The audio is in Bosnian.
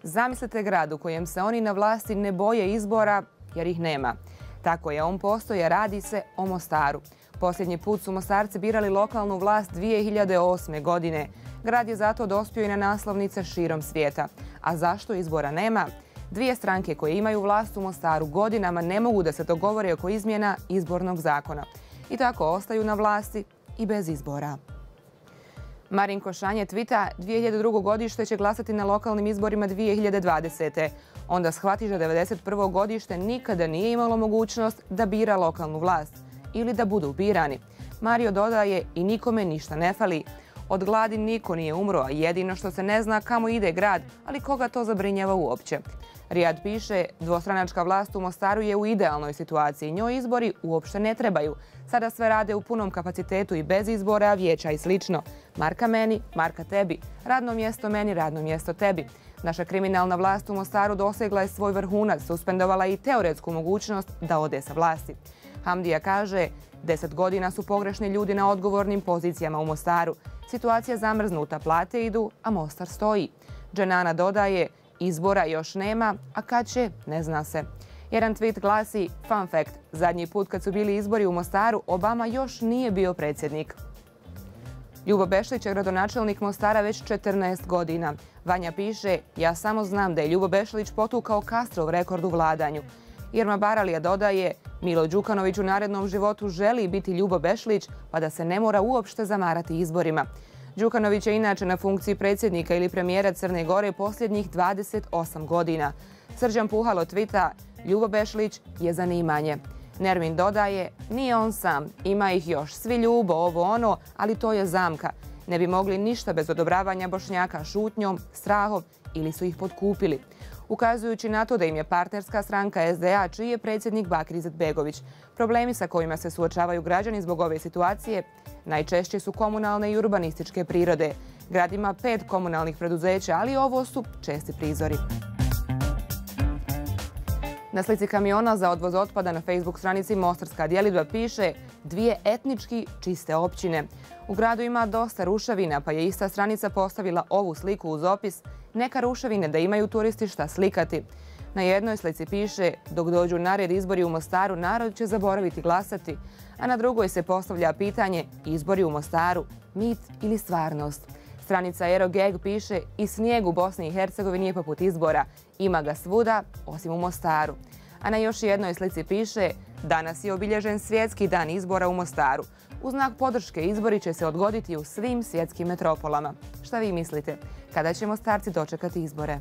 Zamislite grad u kojem se oni na vlasti ne boje izbora jer ih nema. Tako je on postoje, radi se o Mostaru. Posljednji put su Mostarci birali lokalnu vlast 2008. godine. Grad je zato dospio i na naslovnice širom svijeta. A zašto izbora nema? Dvije stranke koje imaju vlast u Mostaru godinama ne mogu da se dogovore oko izmjena izbornog zakona. I tako ostaju na vlasti i bez izbora. Marinko Šanje tvita 2002. godište će glasati na lokalnim izborima 2020. Onda shvati da 91. godište nikada nije imalo mogućnost da bira lokalnu vlast ili da budu birani. Mario dodaje i nikome ništa ne fali. Od gladi niko nije umro, a jedino što se ne zna kamo ide grad, ali koga to zabrinjava uopće. Rijad piše, dvostranačka vlast u Mostaru je u idealnoj situaciji. Njoj izbori uopšte ne trebaju. Sada sve rade u punom kapacitetu i bez izbora, vijeća i slično. Marka meni, Marka tebi. Radno mjesto meni, radno mjesto tebi. Naša kriminalna vlast u Mostaru dosegla je svoj vrhunac, suspendovala i teoretsku mogućnost da ode sa vlasti. Hamdija kaže, 10 godina su pogrešni ljudi na odgovornim pozicijama u Mostaru. Situacija zamrznuta, plate idu, a Mostar stoji. Dženana dodaje, izbora još nema, a kad će, ne zna se. Jedan tweet glasi, fun fact, zadnji put kad su bili izbori u Mostaru, Obama još nije bio predsjednik. Ljubo Bešlić je gradonačelnik Mostara već 14 godina. Vanja piše, ja samo znam da je Ljubo Bešlić potukao Castrov rekord u vladanju. Irma Baralija dodaje, Milo Đukanović u narednom životu želi biti Ljubo Bešlić, pa da se ne mora uopšte zamarati izborima. Đukanović je inače na funkciji predsjednika ili premijera Crne Gore posljednjih 28 godina. Srđan Puhalo tvita, Ljubo Bešlić je zanimanje. Nermin dodaje, nije on sam, ima ih još, svi Ljubo, ovo ono, ali to je zamka. Ne bi mogli ništa bez odobravanja Bošnjaka šutnjom, strahom ili su ih potkupili. Ukazujući na to da im je partnerska stranka SDA, čiji je predsjednik Bakir Izetbegović. Problemi sa kojima se suočavaju građani zbog ove situacije najčešće su komunalne i urbanističke prirode. Grad ima 5 komunalnih preduzeća, ali ovo su česti prizori. Na slici kamiona za odvoz otpada na Facebook stranici Mostarska djelidba piše dvije etnički čiste općine. U gradu ima dosta ruševina, pa je ista stranica postavila ovu sliku uz opis neka ruševine da imaju turisti šta slikati. Na jednoj slici piše dok dođu na red izbori u Mostaru, narod će zaboraviti glasati, a na drugoj se postavlja pitanje izbori u Mostaru, mit ili stvarnost. Stranica Aerogag piše i snijeg u Bosni i Hercegovini je poput izbora. Ima ga svuda, osim u Mostaru. A na još jednoj slici piše danas je obilježen svjetski dan izbora u Mostaru. U znak podrške izbori će se odgoditi u svim svjetskim metropolama. Šta vi mislite? Kada će Mostarci dočekati izbore?